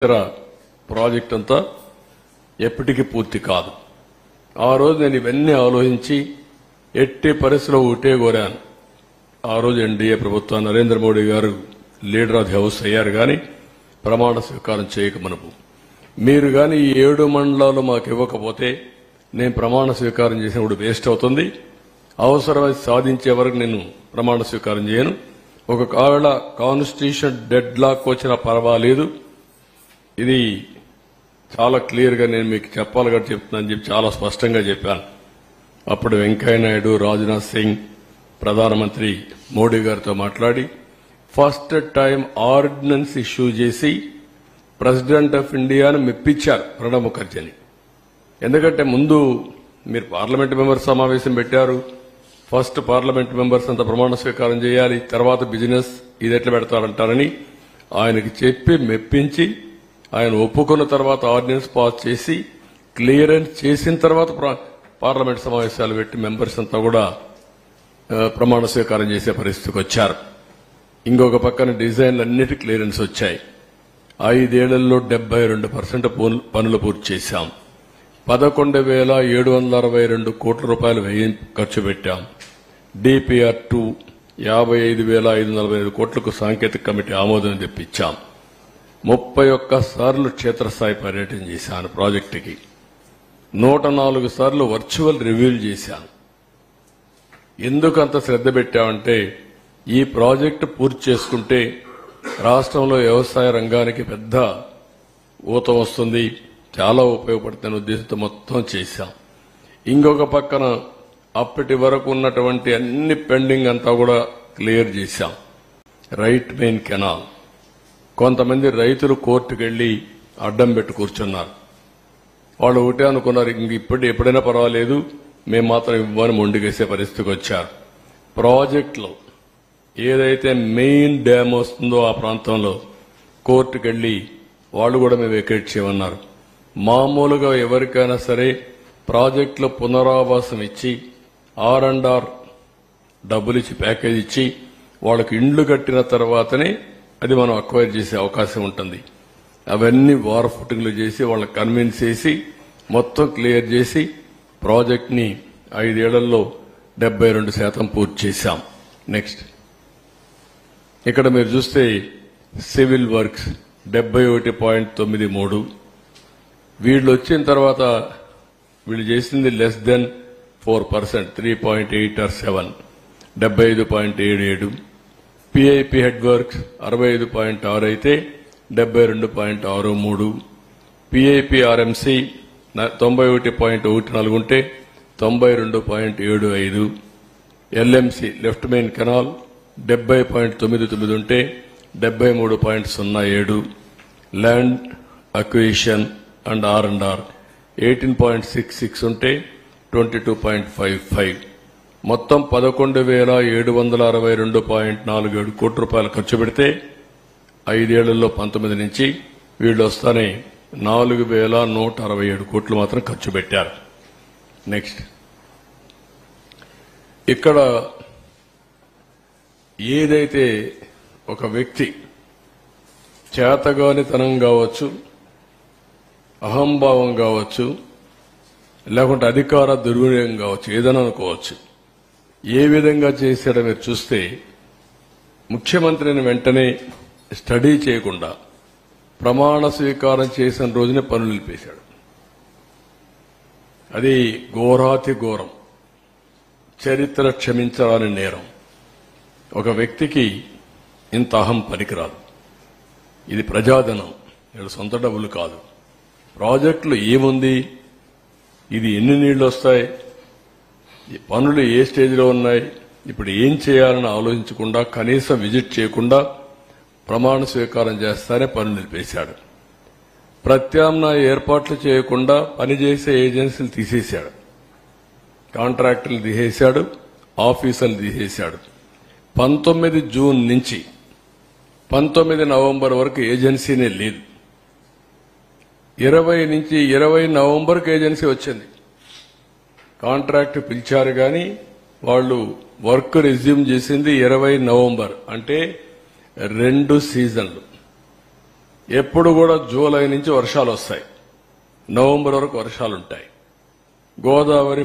Project అంతా ఎప్పటికీ పూర్తి కాదు. ఆ రోజు నేను ఇవన్నీ ఆలోచించి ఎట్టి పరిస్థితిలో ఒకటే కోరాను. ఆ రోజు ఎన్డీఏ ప్రభుత్వం నరేంద్ర మోడీ గారు లీడర్ ఆఫ్ ది హౌస్ అయ్యారు కానీ ప్రమాణ స్వీకారం చేయకమనుపు మీరు కానీ ఈ 7 మండలాలు మాకు ఇవ్వకపోతే నేను ప్రమాణ స్వీకారం చేసినప్పుడు వేస్ట్ అవుతుంది. అవసరమై సాధించే వరకు నేను ప్రమాణ స్వీకారం చేయను. ఒకవేళ కాన్స్టిట్యూషన్ డెడ్ లాక్ వచ్చినా పర్వాలేదు, ఇది చాలా క్లియర్ గా నేను మీకు చెప్పాలి కాబట్టి చెప్తున్నానని చెప్పి చాలా స్పష్టంగా చెప్పాను. అప్పుడు వెంకయ్య నాయుడు, రాజ్నాథ్ సింగ్ ప్రధానమంత్రి మోడీ గారితో మాట్లాడి ఫస్ట్ టైం ఆర్డినెన్స్ ఇష్యూ చేసి ప్రెసిడెంట్ ఆఫ్ ఇండియాను మెప్పించారు ప్రణబ్ ముఖర్జీని. ఎందుకంటే ముందు మీరు పార్లమెంట్ మెంబర్స్ సమావేశం పెట్టారు, ఫస్ట్ పార్లమెంట్ మెంబర్స్ అంతా ప్రమాణ స్వీకారం చేయాలి, తర్వాత బిజినెస్ ఇది ఎట్లా పెడతారంటారని ఆయనకి చెప్పి మెప్పించి ఆయన ఒప్పుకున్న తర్వాత ఆర్డినెన్స్ పాస్ చేసి క్లియరెన్స్ చేసిన తర్వాత పార్లమెంట్ సమావేశాలు పెట్టి మెంబర్స్ అంతా కూడా ప్రమాణ స్వీకారం చేసే పరిస్థితికి వచ్చారు. ఇంకొక పక్కన డిజైన్లు అన్నిటి క్లియరెన్స్ వచ్చాయి. 5 ఏళ్లలో 72% పనులు పూర్తి చేశాం. 11,762 కోట్ల రూపాయలు ఖర్చు పెట్టాం. డిపిఆర్ 2 55,545 కోట్లకు సాంకేతిక కమిటీ ఆమోదం తెప్పించాం. 31 సార్లు క్షేత్రస్థాయి పర్యటన చేశాను ప్రాజెక్టుకి. 104 సార్లు వర్చువల్ రివ్యూలు చేశాను. ఎందుకు అంత శ్రద్ధ పెట్టామంటే ఈ ప్రాజెక్టు పూర్తి చేసుకుంటే రాష్ట్రంలో వ్యవసాయ రంగానికి పెద్ద ఊతం వస్తుంది, చాలా ఉపయోగపడుతున్న ఉద్దేశంతో మొత్తం చేశాం. ఇంకొక పక్కన అప్పటి వరకు ఉన్నటువంటి అన్ని పెండింగ్ అంతా కూడా క్లియర్ చేశాం. రైట్ మెయిన్ కెనాల్ కొంతమంది రైతులు కోర్టుకు వెళ్లి అడ్డం పెట్టి కూర్చున్నారు. వాళ్ళు ఒకటే అనుకున్నారు, ఇంక ఎప్పుడైనా పర్వాలేదు మేము మాత్రం ఇవ్వని మొండిగేసే పరిస్థితికి వచ్చారు. ప్రాజెక్టులో ఏదైతే మెయిన్ డ్యామ్ వస్తుందో ఆ ప్రాంతంలో కోర్టుకు వెళ్లి వాళ్ళు కూడా మేము వెకేట్ చేయమన్నారు. మామూలుగా ఎవరికైనా సరే ప్రాజెక్టులో పునరావాసం ఇచ్చి R&R డబ్బులు ఇచ్చి ప్యాకేజ్ ఇచ్చి వాళ్ళకి ఇండ్లు కట్టిన తర్వాతనే అది మనం అక్వైర్ చేసే అవకాశం ఉంటుంది. అవన్నీ వార్ ఫుటింగ్లు చేసి వాళ్ళకి కన్విన్స్ చేసి మొత్తం క్లియర్ చేసి ప్రాజెక్ట్ ని 5 ఏళ్లలో 72% పూర్తి చేశాం. నెక్స్ట్ ఇక్కడ మీరు చూస్తే సివిల్ వర్క్స్ 71.93. వీళ్ళు వచ్చిన తర్వాత వీళ్ళు చేసింది less than 4%, 3.8 or 7, 75.77. PIP head works 65.6 అయితే 72.63. పిఐపి ఆర్ఎంసీ 91.14 ఉంటే 92.75. ఎల్ఎంసీ లెఫ్ట్ మెయిన్ కెనాల్ 70.99 ఉంటే 73.07. ల్యాండ్ అక్విజిషన్ అండ్ R&R 18.66 ఉంటే 22.55. మొత్తం 11,762.47 కోట్ల రూపాయలు ఖర్చు పెడితే 5 ఏళ్లలో 19 నుంచి వీళ్ళు వస్తానే 4,167 కోట్లు మాత్రం ఖర్చు పెట్టారు. నెక్స్ట్ ఇక్కడ ఏదైతే ఒక వ్యక్తి చేతగానితనం కావచ్చు, అహంభావం కావచ్చు, లేకుంటే అధికార దుర్వినియోగం కావచ్చు, ఏదైనా అనుకోవచ్చు, ఏ విధంగా చేశాడో మీరు చూస్తే ముఖ్యమంత్రిని వెంటనే స్టడీ చేయకుండా ప్రమాణ స్వీకారం చేసిన రోజునే పనులు నిలిపేశాడు. అది ఘోరాతి ఘోరం, చరిత్ర క్షమించరాని నేరం. ఒక వ్యక్తికి ఇంత అహం పనికిరాదు. ఇది ప్రజాధనం, వీళ్ళ సొంత డబ్బులు కాదు. ప్రాజెక్టులు ఏముంది, ఇది ఎన్ని నీళ్లు వస్తాయి, పనులు ఏ స్టేజ్లో ఉన్నాయి, ఇప్పుడు ఏం చేయాలని ఆలోచించకుండా కనీసం విజిట్ చేయకుండా ప్రమాణ స్వీకారం చేస్తానే పనులు నిలిపేశాడు. ప్రత్యామ్నాయ ఏర్పాట్లు చేయకుండా పనిచేసే ఏజెన్సీలు తీసేశాడు, కాంట్రాక్టర్లు తీసేశాడు, ఆఫీసర్లు తీసేశాడు. 19 జూన్ నుంచి 19 నవంబర్ వరకు ఏజెన్సీనే లేదు. 20 నుంచి 20 నవంబర్కి ఏజెన్సీ వచ్చింది. కాంట్రాక్ట్ పిలిచారు కానీ వాళ్ళు వర్క్ రెజ్యూమ్ చేసింది 20 నవంబర్, అంటే 2 సీజన్లు. ఎప్పుడు కూడా జూలై నుంచి వర్షాలు వస్తాయి, నవంబర్ వరకు వర్షాలుంటాయి. గోదావరి